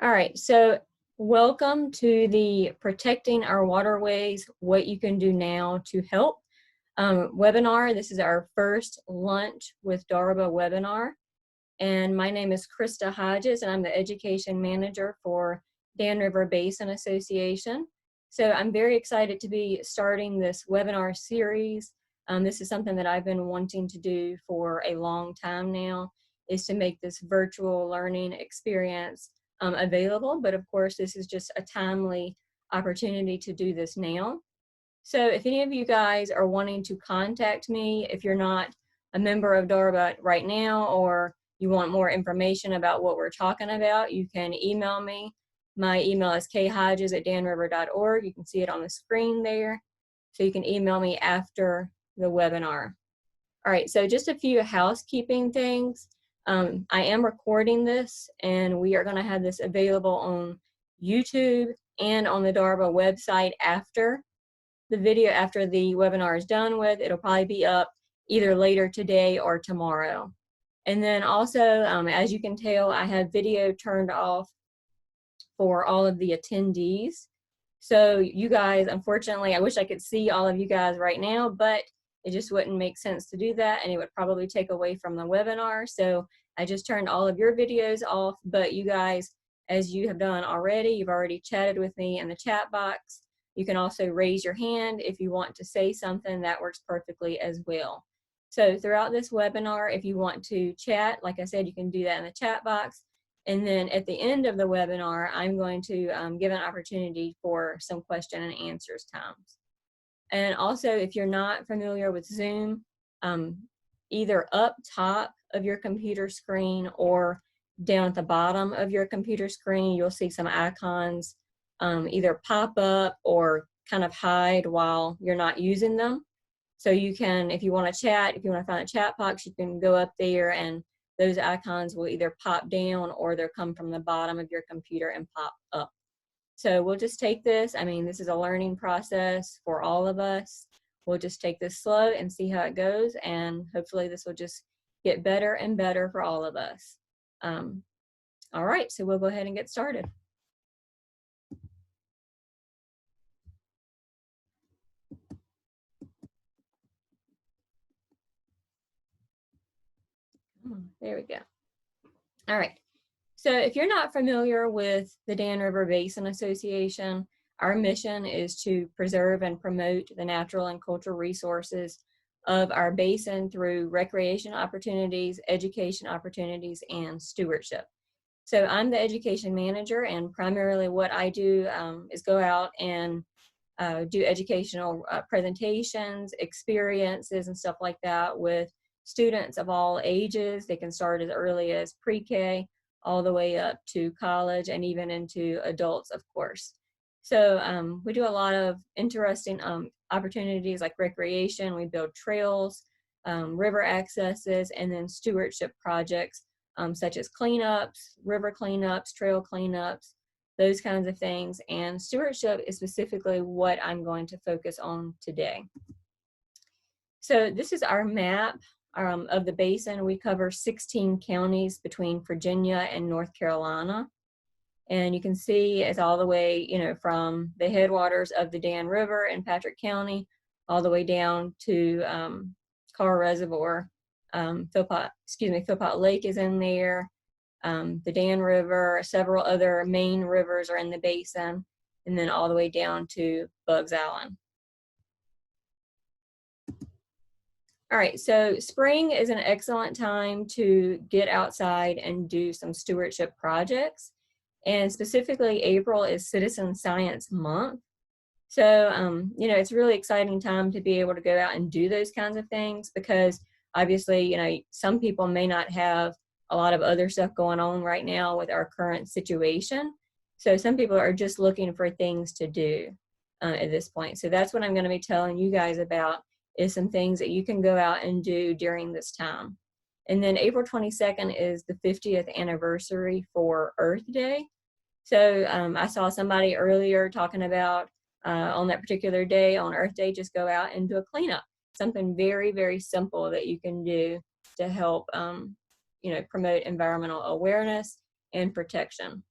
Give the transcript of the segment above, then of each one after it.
All right, so welcome to the Protecting Our Waterways, What You Can Do Now to Help webinar. This is our first Lunch with DRBA webinar. And my name is Krista Hodges, and I'm the Education Manager for Dan River Basin Association. So I'm very excited to be starting this webinar series. This is something that I've been wanting to do for a long time now, is to make this virtual learning experience available, but of course this is just a timely opportunity to do this now. So if any of you guys are wanting to contact me, if you're not a member of DRBA right now, or you want more information about what we're talking about, you can email me. My email is khodges@danriver.org. You can see it on the screen there. So you can email me after the webinar. All right, so just a few housekeeping things. I am recording this, and we are going to have this available on YouTube and on the DRBA website after the video, after the webinar is done with. It'll probably be up either later today or tomorrow. And then also, as you can tell, I have video turned off for all of the attendees. So you guys, unfortunately, I wish I could see all of you guys right now, but it just wouldn't make sense to do that, and it would probably take away from the webinar. So I just turned all of your videos off, but you guys, as you have done already, you've already chatted with me in the chat box. You can also raise your hand if you want to say something. That works perfectly as well. So throughout this webinar, if you want to chat, like I said, you can do that in the chat box. And then at the end of the webinar, I'm going to give an opportunity for some question and answers times. And also, if you're not familiar with Zoom, either up top of your computer screen or down at the bottom of your computer screen, you'll see some icons either pop up or kind of hide while you're not using them. So you can, if you want to chat, if you want to find a chat box, you can go up there and those icons will either pop down or they'll come from the bottom of your computer and pop up. So we'll just take this. I mean, this is a learning process for all of us. We'll just take this slow and see how it goes, and hopefully this will just get better and better for all of us. All right, so we'll go ahead and get started. There we go. All right. So if you're not familiar with the Dan River Basin Association, our mission is to preserve and promote the natural and cultural resources of our basin through recreation opportunities, education opportunities, and stewardship. So I'm the education manager, and primarily what I do is go out and do educational presentations, experiences, and stuff like that with students of all ages. They can start as early as pre-K all the way up to college and even into adults, of course. So we do a lot of interesting opportunities like recreation. We build trails, river accesses, and then stewardship projects such as cleanups, river cleanups, trail cleanups, those kinds of things. And stewardship is specifically what I'm going to focus on today. So this is our map of the basin. We cover 16 counties between Virginia and North Carolina. And you can see it's all the way, you know, from the headwaters of the Dan River in Patrick County, all the way down to Carr Reservoir. Philpott Lake is in there. The Dan River, several other main rivers are in the basin, and then all the way down to Bugs Island. All right, so spring is an excellent time to get outside and do some stewardship projects. And specifically, April is Citizen Science Month. So, you know, it's a really exciting time to be able to go out and do those kinds of things because obviously, you know, some people may not have a lot of other stuff going on right now with our current situation. So some people are just looking for things to do at this point. So that's what I'm going to be telling you guys about, is some things that you can go out and do during this time. And then April 22nd is the 50th anniversary for Earth Day. So I saw somebody earlier talking about on that particular day, on Earth Day, just go out and do a cleanup. Something very, very simple that you can do to help, you know, promote environmental awareness and protection.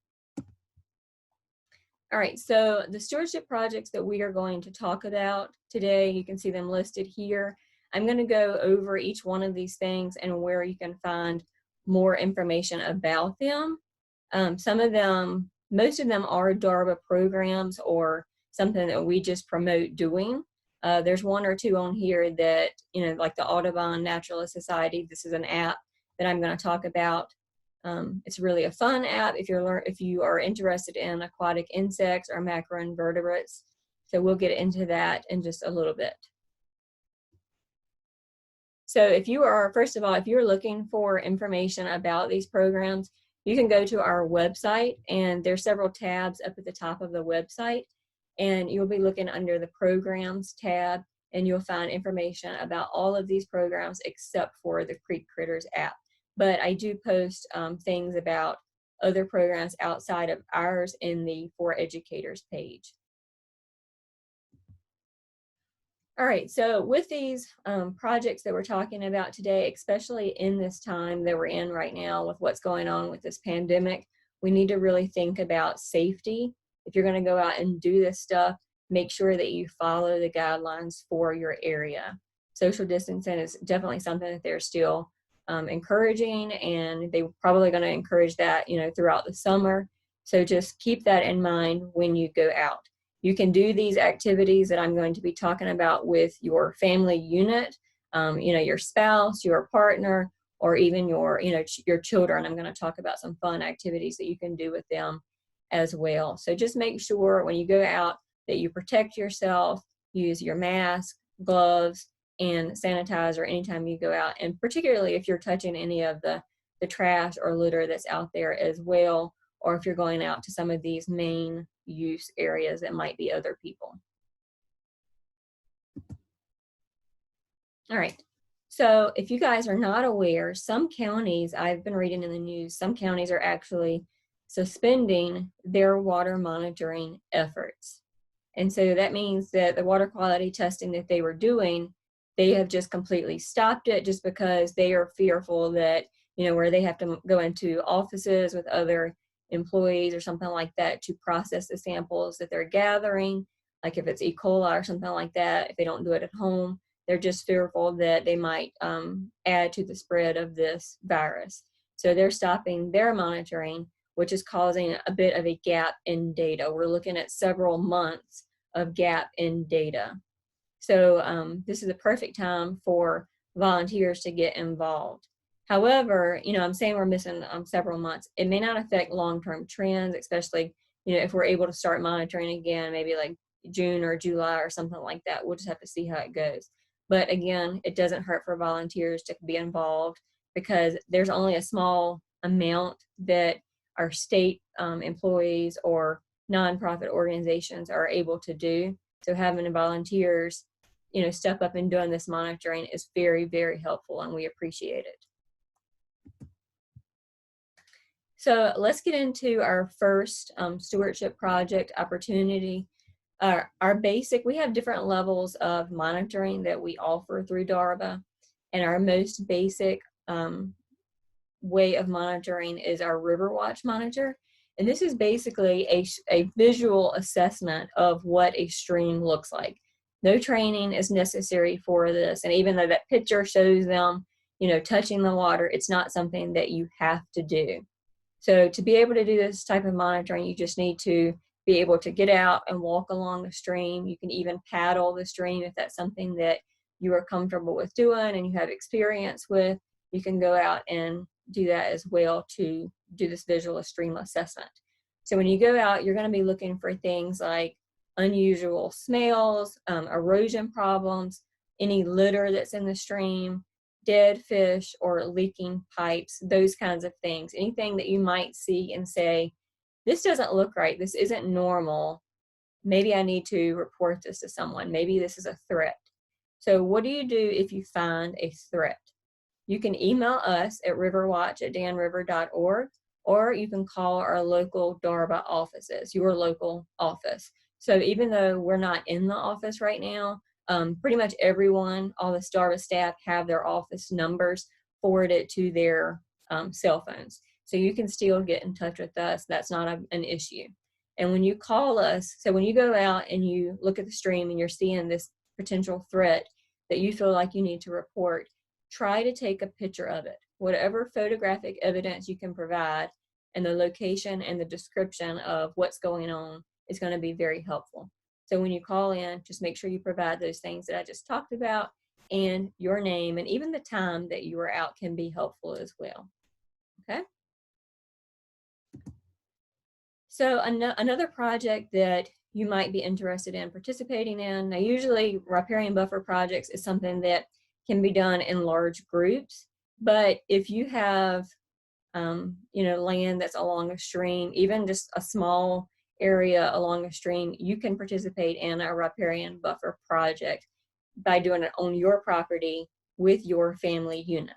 All right, so the stewardship projects that we are going to talk about today, you can see them listed here. I'm going to go over each one of these things and where you can find more information about them. Some of them, most of them are DRBA programs or something that we just promote doing. There's one or two on here that, like the AUDUBON Naturalist Society. This is an app that I'm going to talk about. It's really a fun app if you are interested in aquatic insects or macroinvertebrates. So we'll get into that in just a little bit. So if you are, first of all, if you're looking for information about these programs, you can go to our website, and there's several tabs up at the top of the website, and you'll be looking under the programs tab, and you'll find information about all of these programs except for the Creek Critters app. But I do post things about other programs outside of ours in the For Educators page. All right, so with these projects that we're talking about today, especially in this time that we're in right now with what's going on with this pandemic, we need to really think about safety. If you're going to go out and do this stuff, make sure that you follow the guidelines for your area. Social distancing is definitely something that they're still encouraging, and they're probably going to encourage that, throughout the summer. So just keep that in mind when you go out. You can do these activities that I'm going to be talking about with your family unit, your spouse, your partner, or even your children. I'm going to talk about some fun activities that you can do with them as well. So just make sure when you go out that you protect yourself, use your mask, gloves, and sanitizer anytime you go out, and particularly if you're touching any of the trash or litter that's out there as well, or if you're going out to some of these main use areas that might be other people. All right, so if you guys are not aware, some counties, I've been reading in the news, some counties are actually suspending their water monitoring efforts. And so that means that the water quality testing that they were doing, they have just completely stopped it just because they are fearful that, where they have to go into offices with other employees or something like that to process the samples that they're gathering, like if it's E. coli or something like that, if they don't do it at home, they're just fearful that they might add to the spread of this virus. So they're stopping their monitoring, which is causing a bit of a gap in data. We're looking at several months of gap in data. So this is a perfect time for volunteers to get involved. However, I'm saying we're missing several months. It may not affect long-term trends, especially, if we're able to start monitoring again, maybe like June or July or something like that. We'll just have to see how it goes. But again, it doesn't hurt for volunteers to be involved because there's only a small amount that our state employees or nonprofit organizations are able to do. So having volunteers, step up and doing this monitoring is very, very helpful, and we appreciate it. So let's get into our first stewardship project opportunity. Our basic, we have different levels of monitoring that we offer through DRBA, and our most basic way of monitoring is our River Watch monitor. And this is basically a visual assessment of what a stream looks like. No training is necessary for this, and even though that picture shows them, touching the water, it's not something that you have to do. So to be able to do this type of monitoring, you just need to be able to get out and walk along the stream. You can even paddle the stream if that's something that you are comfortable with doing and you have experience with. You can go out and do that as well to do this visual stream assessment. So when you go out, you're going to be looking for things like unusual smells, erosion problems, any litter that's in the stream, dead fish or leaking pipes, those kinds of things. Anything that you might see and say, this doesn't look right, this isn't normal, maybe I need to report this to someone, maybe this is a threat. So what do you do if you find a threat? You can email us at riverwatch@danriver.org, or you can call our local DRBA offices, your local office. So even though we're not in the office right now, pretty much everyone, all the DRBA staff have their office numbers forwarded to their cell phones. So you can still get in touch with us. That's not an issue. And when you call us, so when you go out and you look at the stream and you're seeing this potential threat that you feel like you need to report, try to take a picture of it. Whatever photographic evidence you can provide, and the location and the description of what's going on is going to be very helpful. So when you call in, just make sure you provide those things that I just talked about, and your name, and even the time that you were out can be helpful as well. Okay. So another project that you might be interested in participating in, now usually riparian buffer projects is something that can be done in large groups, but if you have you know, land that's along a stream, even just a small area along a stream, you can participate in a riparian buffer project by doing it on your property with your family unit.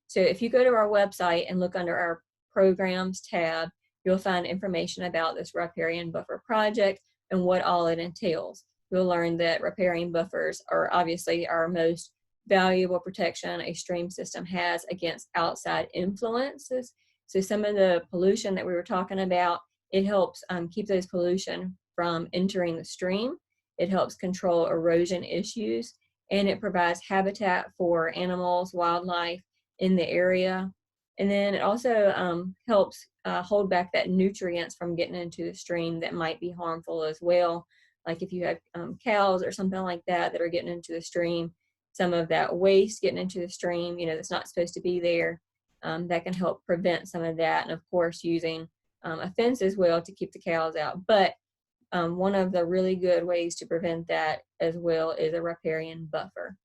So if you go to our website and look under our programs tab, you'll find information about this riparian buffer project and what all it entails. You'll learn that riparian buffers are obviously our most valuable protection a stream system has against outside influences. So some of the pollution that we were talking about, it helps keep those pollution from entering the stream. It helps control erosion issues, and it provides habitat for animals, wildlife in the area. And then it also helps hold back that nutrients from getting into the stream that might be harmful as well. Like if you have cows or something like that that are getting into the stream, some of that waste getting into the stream, you know, that's not supposed to be there, that can help prevent some of that. And of course, using a fence as well to keep the cows out. But one of the really good ways to prevent that as well is a riparian buffer.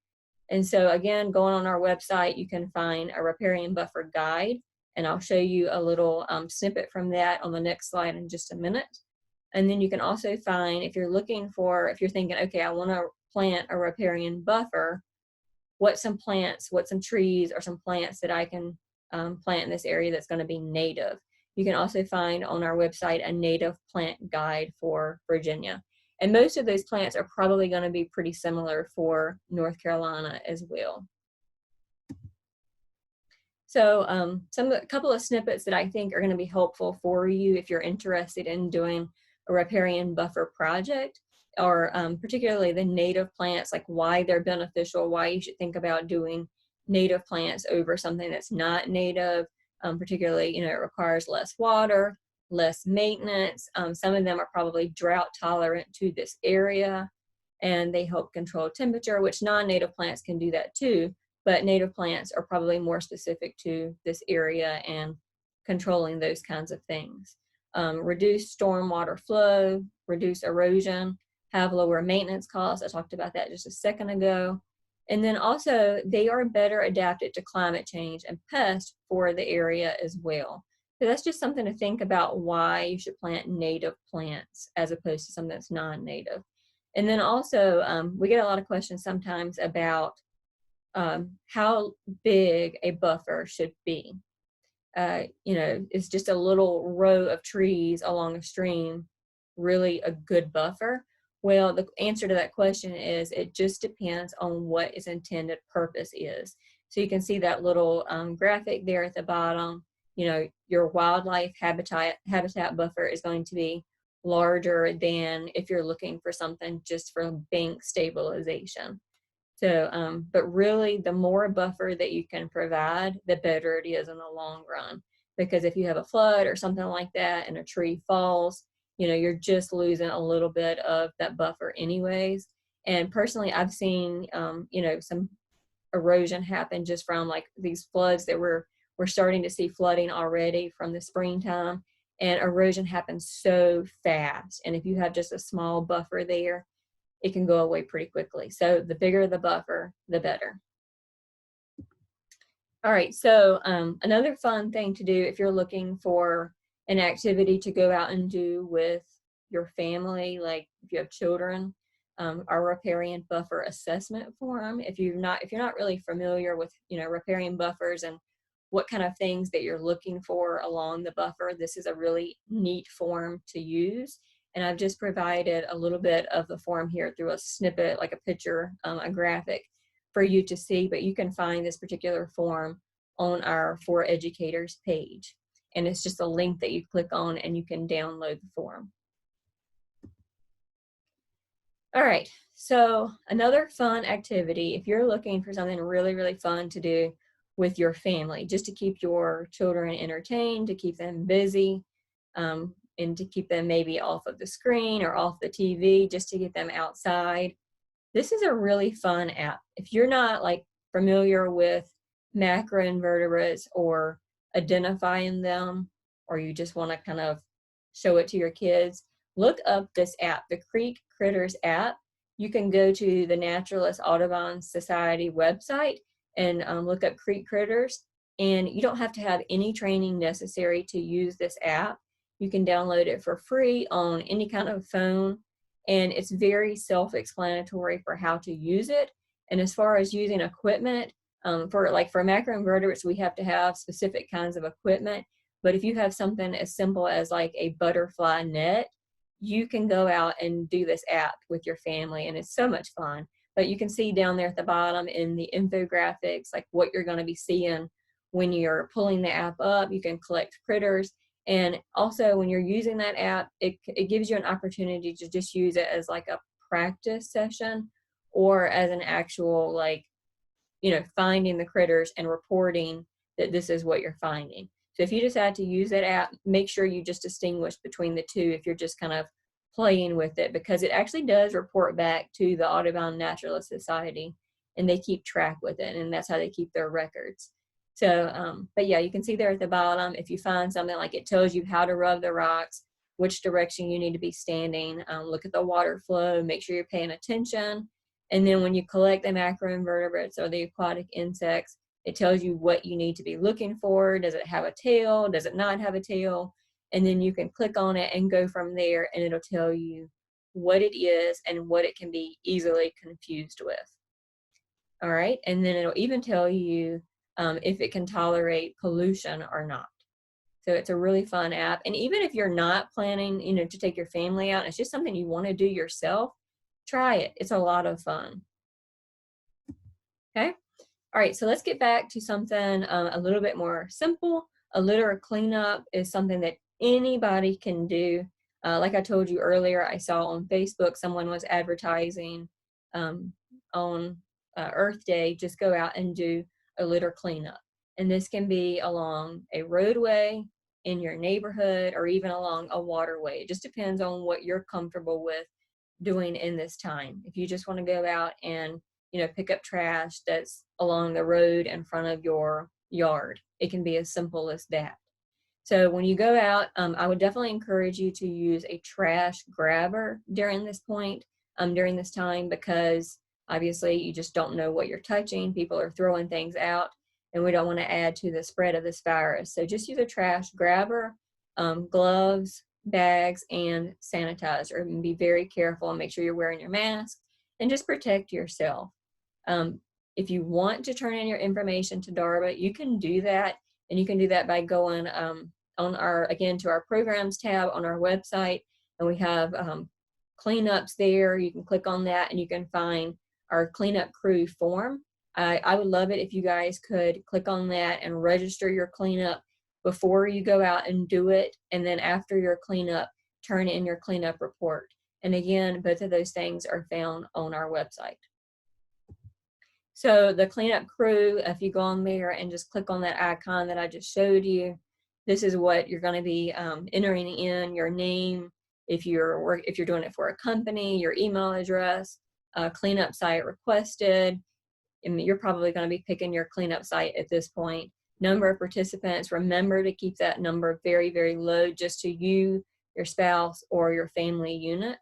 And so again, going on our website, you can find a riparian buffer guide, and I'll show you a little snippet from that on the next slide in just a minute. And then you can also find, if you're looking for, if you're thinking, okay, I want to plant a riparian buffer, what's some plants, what's some trees or some plants that I can plant in this area that's going to be native. You can also find on our website a native plant guide for Virginia. And most of those plants are probably going to be pretty similar for North Carolina as well. So a couple of snippets that I think are going to be helpful for you if you're interested in doing a riparian buffer project, or particularly the native plants, like why they're beneficial, why you should think about doing native plants over something that's not native. Particularly, you know, it requires less water, less maintenance. Some of them are probably drought tolerant to this area, and they help control temperature, which non-native plants can do that too, but native plants are probably more specific to this area and controlling those kinds of things. Reduce stormwater flow, reduce erosion, have lower maintenance costs. I talked about that just a second ago. And then also, they are better adapted to climate change and pests for the area as well. So that's just something to think about, why you should plant native plants as opposed to something that's non-native. And then also, we get a lot of questions sometimes about how big a buffer should be. You know, is just a little row of trees along a stream really a good buffer? Well, the answer to that question is it just depends on what its intended purpose is. So you can see that little graphic there at the bottom. You know, your wildlife habitat buffer is going to be larger than if you're looking for something just for bank stabilization. So, but really, the more buffer that you can provide, the better it is in the long run. Because if you have a flood or something like that and a tree falls, you know, you're just losing a little bit of that buffer anyways. And personally, I've seen, you know, some erosion happen just from like these floods that we're starting to see flooding already from the springtime, and erosion happens so fast. And if you have just a small buffer there, it can go away pretty quickly. So the bigger the buffer, the better. All right, so another fun thing to do if you're looking for an activity to go out and do with your family, like if you have children, our riparian buffer assessment form. If you're not really familiar with, you know, riparian buffers and what kind of things that you're looking for along the buffer, this is a really neat form to use. And I've just provided a little bit of the form here through a snippet, like a picture, a graphic for you to see, but you can find this particular form on our For Educators page. And it's just a link that you click on and you can download the form. All right, so another fun activity, if you're looking for something really, really fun to do with your family, just to keep your children entertained, to keep them busy, and to keep them maybe off of the screen or off the TV, just to get them outside. This is a really fun app. If you're not like familiar with macroinvertebrates or identifying them, or you just want to kind of show it to your kids, look up this app, the Creek Critters app. You can go to the Naturalist Audubon Society website and look up Creek Critters, and you don't have to have any training necessary to use this app. You can download it for free on any kind of phone, and it's very self-explanatory for how to use it. And as far as using equipment, for macroinvertebrates, we have to have specific kinds of equipment. But if you have something as simple as like a butterfly net, you can go out and do this app with your family, and it's so much fun. But you can see down there at the bottom in the infographics, like what you're going to be seeing when you're pulling the app up. You can collect critters. And also when you're using that app, it gives you an opportunity to just use it as like a practice session, or as an actual, like, finding the critters and reporting that this is what you're finding. So if you decide to use that app, make sure you just distinguish between the two if you're just kind of playing with it, because it actually does report back to the Audubon Naturalist Society, and they keep track with it, and that's how they keep their records. So, but yeah, you can see there at the bottom, if you find something, like it tells you how to rub the rocks, which direction you need to be standing, look at the water flow, make sure you're paying attention. And then when you collect the macroinvertebrates or the aquatic insects, it tells you what you need to be looking for. Does it have a tail? Does it not have a tail? And then you can click on it and go from there, and it'll tell you what it is and what it can be easily confused with. All right, and then it'll even tell you if it can tolerate pollution or not. So it's a really fun app. And even if you're not planning, to take your family out, it's just something you want to do yourself, try it. It's a lot of fun. Okay. All right, so let's get back to something a little bit more simple. A litter cleanup is something that anybody can do. Like I told you earlier, I saw on Facebook someone was advertising on Earth Day, just go out and do a litter cleanup. And this can be along a roadway, in your neighborhood, or even along a waterway. It just depends on what you're comfortable with doing in this time. If you just want to go out and pick up trash that's along the road in front of your yard, it can be as simple as that. So when you go out, I would definitely encourage you to use a trash grabber during this time, because obviously you just don't know what you're touching. People are throwing things out, and we don't want to add to the spread of this virus. So just use a trash grabber, gloves, bags, and sanitizer, and be very careful and make sure you're wearing your mask, and just protect yourself. If you want to turn in your information to DRBA, you can do that, and you can do that by going to our programs tab on our website, and we have cleanups there. You can click on that, and you can find our cleanup crew form. I would love it if you guys could click on that and register your cleanup before you go out and do it, and then after your cleanup, turn in your cleanup report. And again, both of those things are found on our website. So the cleanup crew, if you go on there and just click on that icon that I just showed you, this is what you're going to be entering in: your name, if you're doing it for a company, your email address, cleanup site requested. And you're probably going to be picking your cleanup site at this point. Number of participants, remember to keep that number very, very low, just to you, your spouse, or your family unit.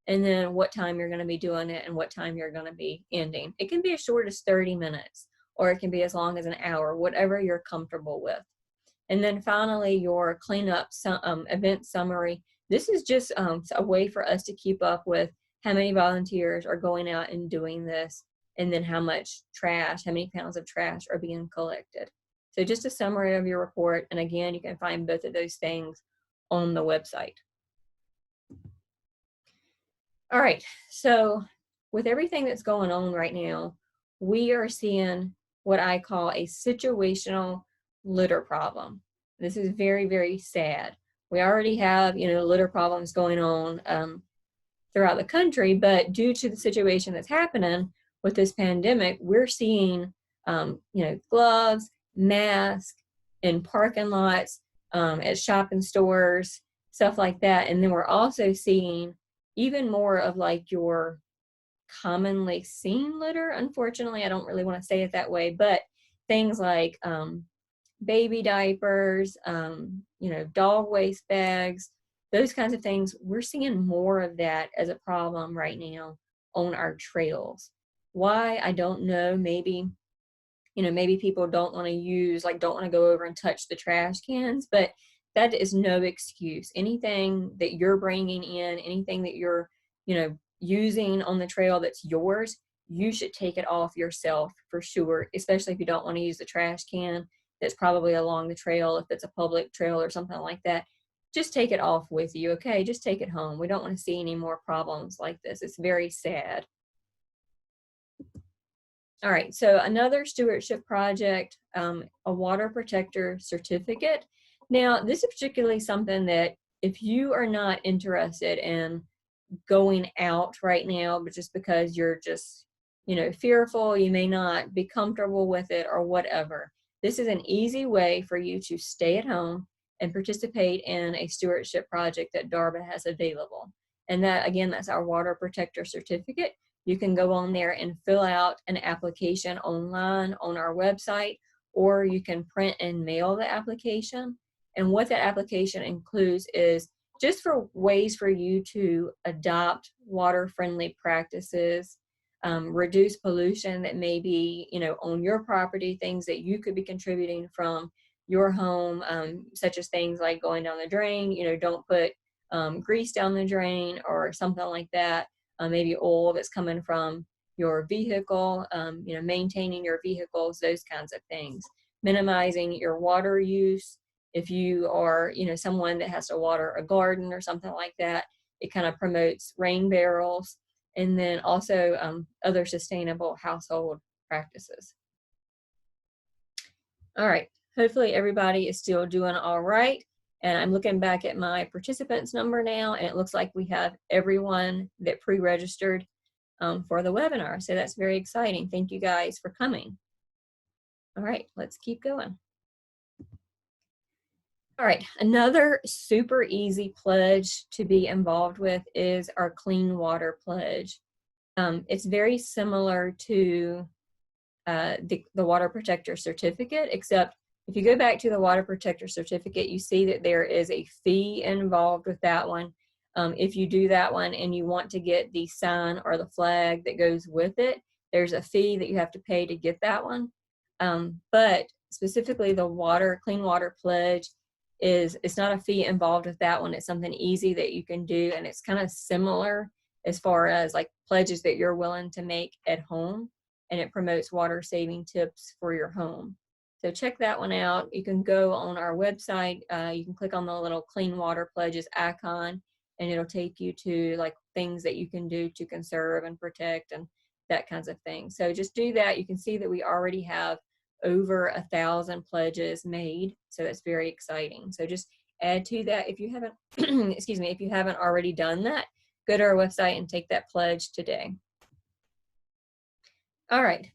And then what time you're going to be doing it and what time you're going to be ending. It can be as short as 30 minutes, or it can be as long as an hour, whatever you're comfortable with. And then finally, your cleanup event summary. This is just a way for us to keep up with how many volunteers are going out and doing this, and then how much trash, how many pounds of trash are being collected. So just a summary of your report. And again, you can find both of those things on the website. All right, so with everything that's going on right now, we are seeing what I call a situational litter problem. This is very, very sad. We already have, litter problems going on throughout the country, but due to the situation that's happening with this pandemic, we're seeing, gloves, masks in parking lots, at shopping stores, stuff like that. And then we're also seeing even more of like your commonly seen litter. Unfortunately, I don't really want to say it that way, but things like baby diapers, dog waste bags, those kinds of things. We're seeing more of that as a problem right now on our trails. Why? I don't know. Maybe people don't want to don't want to go over and touch the trash cans, but that is no excuse. Anything that you're bringing in, anything that you're, using on the trail that's yours, you should take it off yourself for sure, especially if you don't want to use the trash can that's probably along the trail, if it's a public trail or something like that. Just take it off with you, okay? Just take it home. We don't want to see any more problems like this. It's very sad. All right, so another stewardship project, a water protector certificate. Now, this is particularly something that if you are not interested in going out right now, but just because you're just, fearful, you may not be comfortable with it or whatever, this is an easy way for you to stay at home and participate in a stewardship project that DRBA has available. And that, again, that's our water protector certificate. You can go on there and fill out an application online on our website, or you can print and mail the application. And what that application includes is just for ways for you to adopt water-friendly practices, reduce pollution that may be, on your property, things that you could be contributing from your home, such as things like going down the drain, don't put grease down the drain or something like that. Maybe oil that's coming from your vehicle, maintaining your vehicles, those kinds of things. Minimizing your water use. If you are, someone that has to water a garden or something like that, it kind of promotes rain barrels. And then also other sustainable household practices. All right, hopefully everybody is still doing all right. And I'm looking back at my participants number now, and it looks like we have everyone that pre-registered for the webinar. So that's very exciting. Thank you guys for coming. All right, let's keep going. All right, another super easy pledge to be involved with is our Clean Water Pledge. It's very similar to the Water Protector Certificate, except if you go back to the Water Protector Certificate, you see that there is a fee involved with that one. If you do that one and you want to get the sign or the flag that goes with it, there's a fee that you have to pay to get that one. But specifically the Clean Water Pledge it's not a fee involved with that one. It's something easy that you can do, and it's kind of similar as far as like pledges that you're willing to make at home, and it promotes water saving tips for your home. So check that one out. You can go on our website. You can click on the little Clean Water Pledges icon, and it'll take you to like things that you can do to conserve and protect and that kinds of thing. So just do that. You can see that we already have over 1,000 pledges made. So that's very exciting. So just add to that if you haven't, excuse me, if you haven't already done that, go to our website and take that pledge today. All right.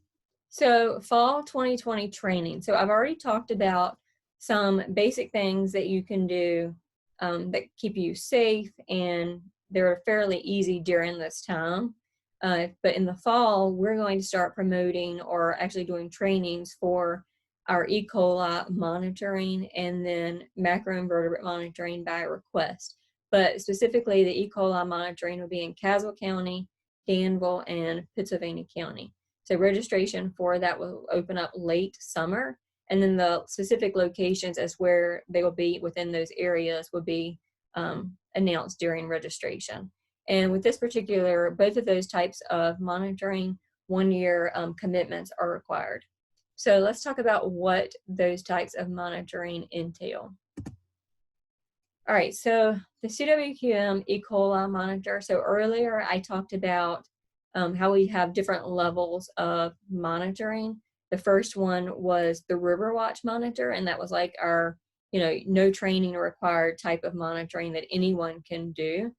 So fall 2020 training. So I've already talked about some basic things that you can do that keep you safe, and they're fairly easy during this time. But in the fall, we're going to start promoting or actually doing trainings for our E.COLI monitoring and then macroinvertebrate monitoring by request. But specifically, the E.COLI monitoring will be in Caswell County, Danville, and Pittsylvania County. So registration for that will open up late summer, and then the specific locations as where they will be within those areas will be announced during registration. And with this particular, both of those types of monitoring, 1-year commitments are required. So let's talk about what those types of monitoring entail. All right, so the CWQM E.COLI monitor. So earlier I talked about how we have different levels of monitoring. The first one was the River Watch monitor, and that was like our, no training required type of monitoring that anyone can do.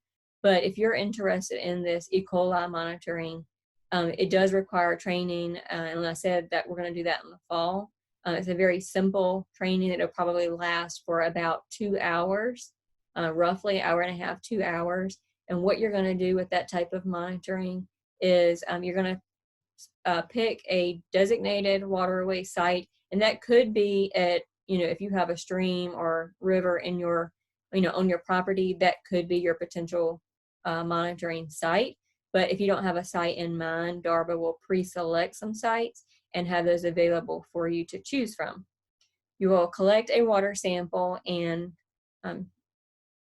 But if you're interested in this E. coli monitoring, it does require training, and I said that we're going to do that in the fall. It's a very simple training that will probably last for about 2 hours, roughly hour and a half, 2 hours. And what you're going to do with that type of monitoring is you're going to pick a designated waterway site, and that could be at, if you have a stream or river in your, on your property, that could be your potential monitoring site. But if you don't have a site in mind, DRBA will pre-select some sites and have those available for you to choose from. You will collect a water sample, and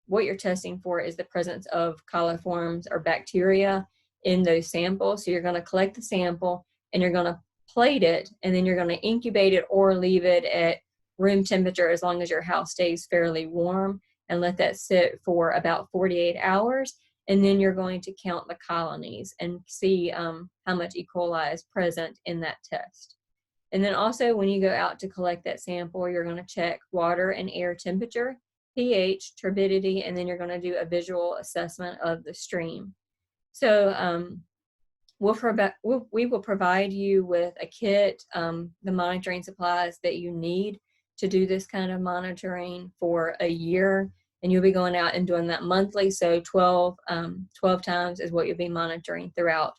what you're testing for is the presence of coliforms or bacteria in those samples. So you're going to collect the sample and you're going to plate it, and then you're going to incubate it or leave it at room temperature as long as your house stays fairly warm, and let that sit for about 48 hours. And then you're going to count the colonies and see how much E. coli is present in that test. And then also, when you go out to collect that sample, you're going to check water and air temperature, pH, turbidity, and then you're going to do a visual assessment of the stream. So we will provide you with a kit, the monitoring supplies that you need to do this kind of monitoring for a year. And you'll be going out and doing that monthly. So 12 times is what you'll be monitoring throughout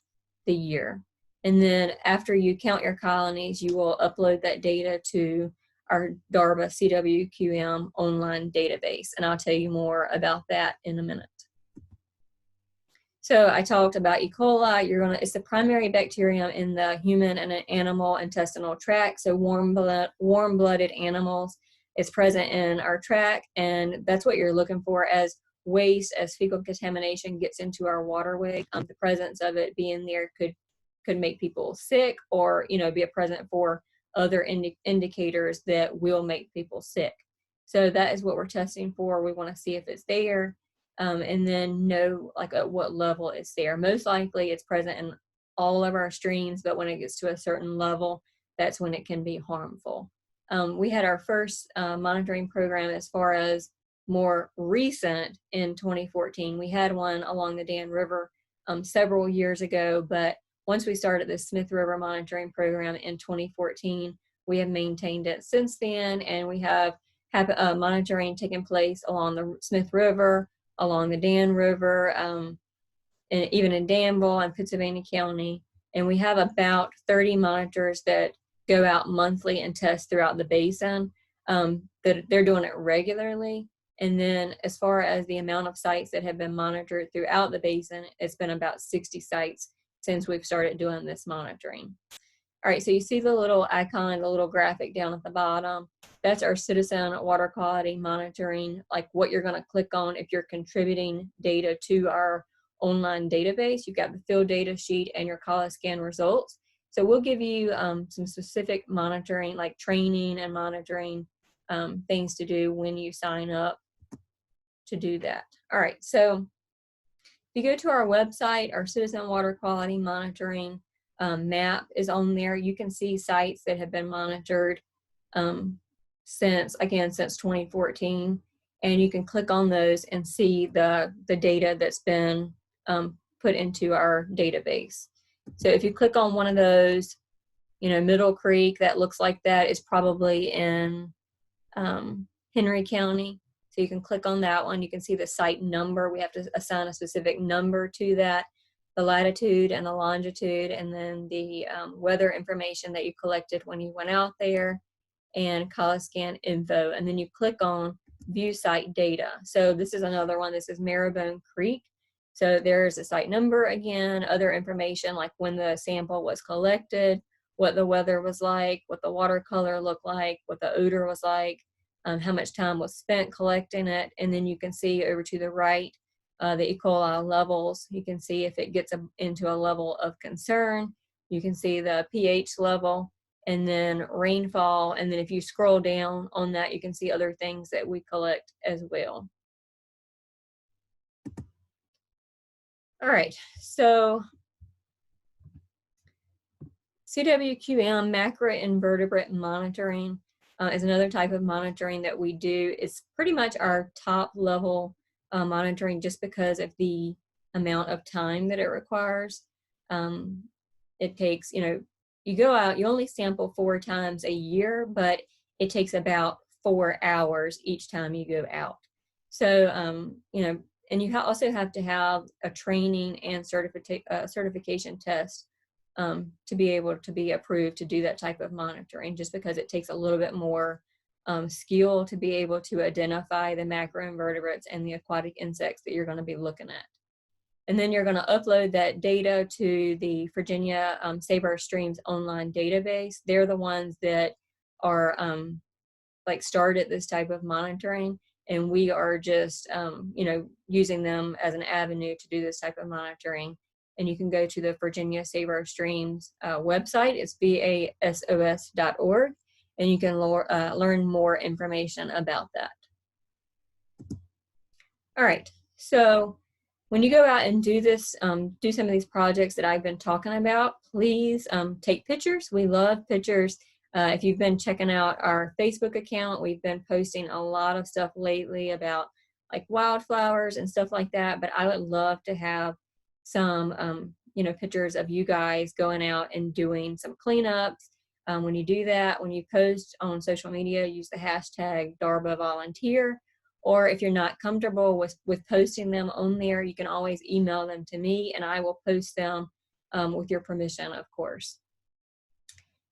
the year. And then after you count your colonies, you will upload that data to our DRBA CWQM online database. And I'll tell you more about that in a minute. So I talked about E. coli. It's the primary bacterium in the human and animal intestinal tract. So warm-blooded animals. It's present in our tract, and that's what you're looking for as waste, as fecal contamination gets into our waterway. The presence of it being there could make people sick, or be a present for other indicators that will make people sick. So that is what we're testing for. We want to see if it's there, and then know at what level it's there. Most likely it's present in all of our streams, but when it gets to a certain level, that's when it can be harmful. We had our first monitoring program as far as more recent in 2014. We had one along the Dan River several years ago, but once we started the Smith River monitoring program in 2014, we have maintained it since then, and we have monitoring taking place along the Smith River, along the Dan River, and even in Danville and Pittsylvania County. And we have about 30 monitors that go out monthly and test throughout the basin. That they're doing it regularly. And then as far as the amount of sites that have been monitored throughout the basin, it's been about 60 sites since we've started doing this monitoring. All right, so you see the little icon, the little graphic down at the bottom. That's our citizen water quality monitoring, like what you're going to click on if you're contributing data to our online database. You've got the field data sheet and your ColiScan results. So we'll give you some specific monitoring, like training and monitoring things to do when you sign up to do that. All right, so if you go to our website, our Citizen Water Quality Monitoring map is on there. You can see sites that have been monitored since 2014, and you can click on those and see the data that's been put into our database. So if you click on one of those, Middle Creek, that looks like that is probably in Henry County. So you can click on that one. You can see the site number. We have to assign a specific number to that, the latitude and the longitude, and then the weather information that you collected when you went out there, and ColiScan info. And then you click on View Site Data. So this is another one. This is Marrowbone Creek. So there's a site number again, other information like when the sample was collected, what the weather was like, what the water color looked like, what the odor was like, how much time was spent collecting it. And then you can see over to the right, the E. coli levels. You can see if it gets into a level of concern. You can see the pH level, and then rainfall. And then if you scroll down on that, you can see other things that we collect as well. All right, so CWQM macroinvertebrate monitoring is another type of monitoring that we do. It's pretty much our top level monitoring just because of the amount of time that it requires. It takes, you go out, you only sample 4 times a year, but it takes about 4 hours each time you go out. So, and you also have to have a training and certification test to be able to be approved to do that type of monitoring, just because it takes a little bit more skill to be able to identify the macroinvertebrates and the aquatic insects that you're going to be looking at. And then you're going to upload that data to the Virginia Save Our Streams online database. They're the ones that are started this type of monitoring, and we are just using them as an avenue to do this type of monitoring. And you can go to the Virginia Save Our Streams website. It's vasos.org, and you can learn more information about that. All right, so when you go out and do this, do some of these projects that I've been talking about, please take pictures. We love pictures. If you've been checking out our Facebook account, we've been posting a lot of stuff lately about like wildflowers and stuff like that, but I would love to have some, pictures of you guys going out and doing some cleanups. When you do that, when you post on social media, use the hashtag DRBA volunteer. Or if you're not comfortable with posting them on there, you can always email them to me and I will post them with your permission, of course.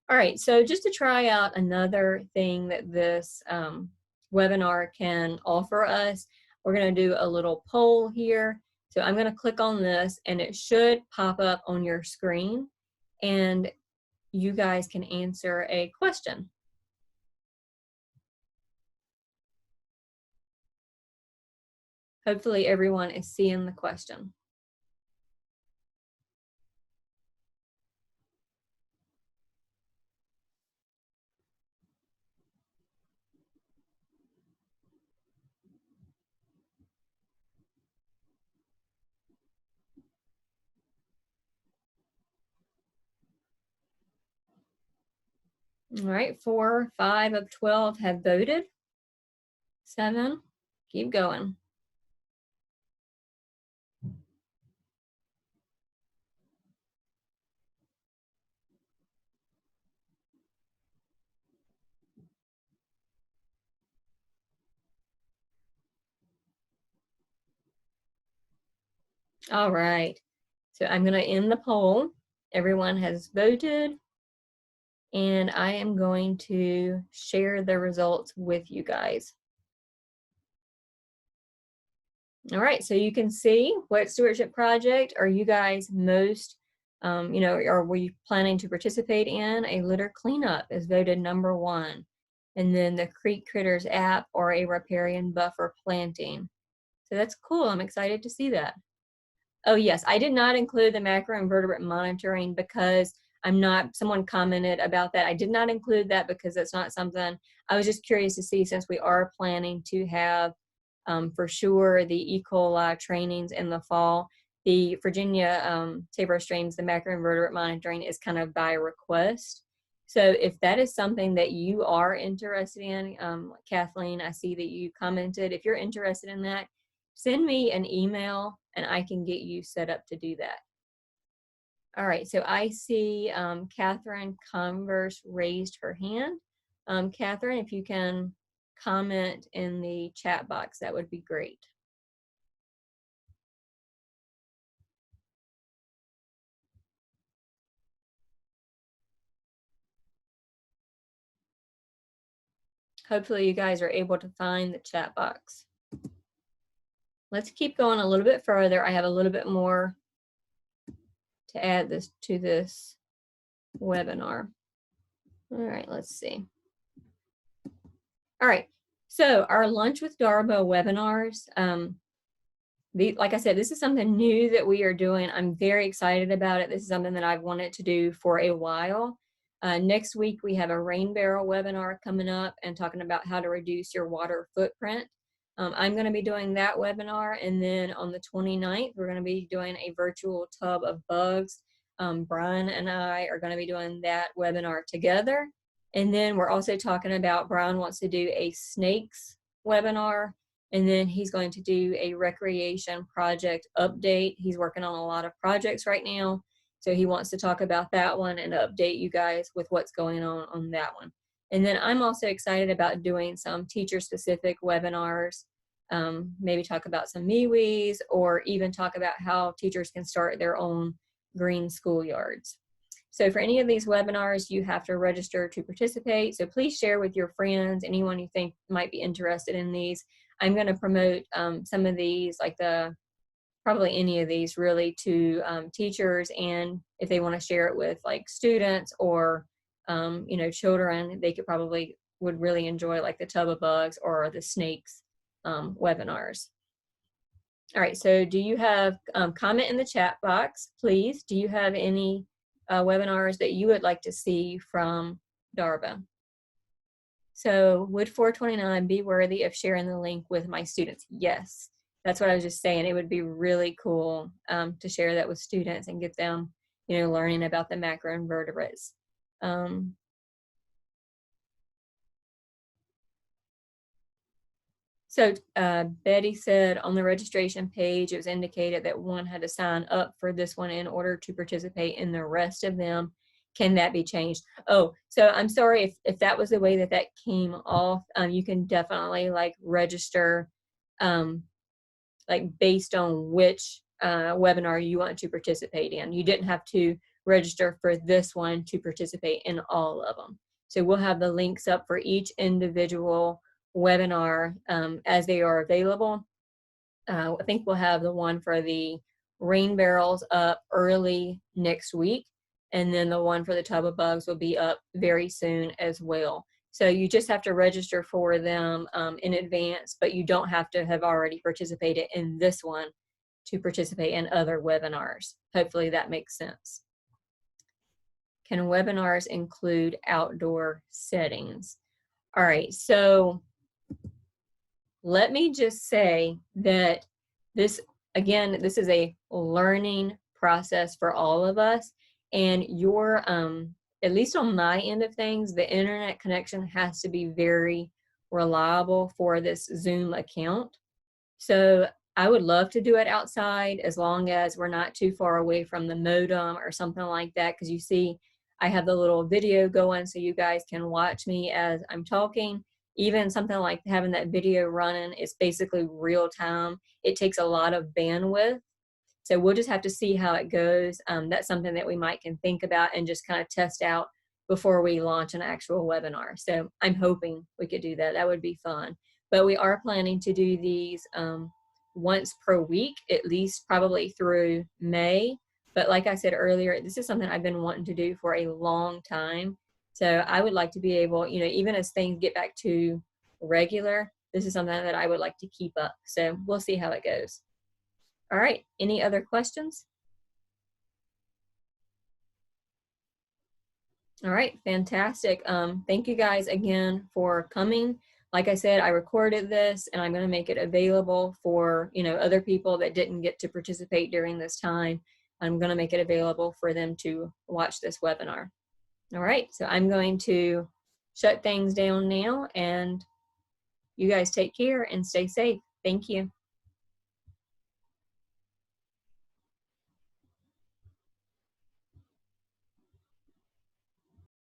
All right, so just to try out another thing that this webinar can offer us, we're going to do a little poll here. So I'm going to click on this and it should pop up on your screen and you guys can answer a question. Hopefully everyone is seeing the question. All right, 4, 5 of 12 have voted. 7, keep going. All right, so I'm going to end the poll. Everyone has voted, and I am going to share the results with you guys. All right, so you can see what stewardship project are you guys most, are we planning to participate in? A litter cleanup is voted number 1. And then the Creek Critters app or a riparian buffer planting. So that's cool, I'm excited to see that. Oh yes, I did not include the macroinvertebrate monitoring because someone commented about that. I did not include that because it's not something, I was just curious to see, since we are planning to have for sure the E.COLI trainings in the fall. The Virginia Save Our Streams, the macroinvertebrate monitoring is kind of by request. So if that is something that you are interested in, Kathleen, I see that you commented. If you're interested in that, send me an email and I can get you set up to do that. All right, so I see Catherine Converse raised her hand. Catherine, if you can comment in the chat box, that would be great. Hopefully you guys are able to find the chat box. Let's keep going a little bit further. I have a little bit more to add to this webinar. All right, let's see. All right, so our Lunch with DRBA webinars, like I said, this is something new that we are doing. I'm very excited about it. This is something that I've wanted to do for a while. Next week, we have a rain barrel webinar coming up and talking about how to reduce your water footprint. I'm going to be doing that webinar, and then on the 29th, we're going to be doing a virtual tub of bugs. Brian and I are going to be doing that webinar together. And then we're also talking about, Brian wants to do a snakes webinar, And then he's going to do a recreation project update. He's working on a lot of projects right now, so he wants to talk about that one and update you guys with what's going on that one. And then I'm also excited about doing some teacher-specific webinars, maybe talk about some MeWes, or even talk about how teachers can start their own green schoolyards. So for any of these webinars, you have to register to participate. So please share with your friends, anyone you think might be interested in these. I'm going to promote some of these, like probably any of these really, to teachers, and if they want to share it with like students or you know, children, they would really enjoy like the tub of bugs or the snakes webinars. All right, so do you have comment in the chat box, please? Do you have any webinars that you would like to see from DRBA? So would 429 be worthy of sharing the link with my students? Yes, that's what I was just saying. It would be really cool to share that with students and get them, you know, learning about the macroinvertebrates. So Betty said on the registration page, it was indicated that one had to sign up for this one in order to participate in the rest of them. Can that be changed? Oh, so I'm sorry if that was the way that that came off. You can definitely like register like based on which webinar you want to participate in. You didn't have to register for this one to participate in all of them. So we'll have the links up for each individual webinar as they are available. I think we'll have the one for the rain barrels up early next week, and then the one for the tub of bugs will be up very soon as well. So you just have to register for them in advance, but you don't have to have already participated in this one to participate in other webinars. Hopefully that makes sense. Can webinars include outdoor settings? All right, so let me just say that this, again, this is a learning process for all of us, and your, at least on my end of things, the internet connection has to be very reliable for this Zoom account. So I would love to do it outside as long as we're not too far away from the modem or something like that, because you see I have the little video going so you guys can watch me as I'm talking. Even something like having that video running is basically real time. It takes a lot of bandwidth. So we'll just have to see how it goes. That's something that we can think about and just kind of test out before we launch an actual webinar. So I'm hoping we could do that. That would be fun. But we are planning to do these once per week, at least probably through May. But like I said earlier, this is something I've been wanting to do for a long time. So I would like to be able, you know, even as things get back to regular, this is something that I would like to keep up. So we'll see how it goes. All right, any other questions? All right, fantastic. Thank you guys again for coming. Like I said, I recorded this and I'm going to make it available for, you know, other people that didn't get to participate during this time. I'm going to make it available for them to watch this webinar. All right, so I'm going to shut things down now, and you guys take care and stay safe. Thank you.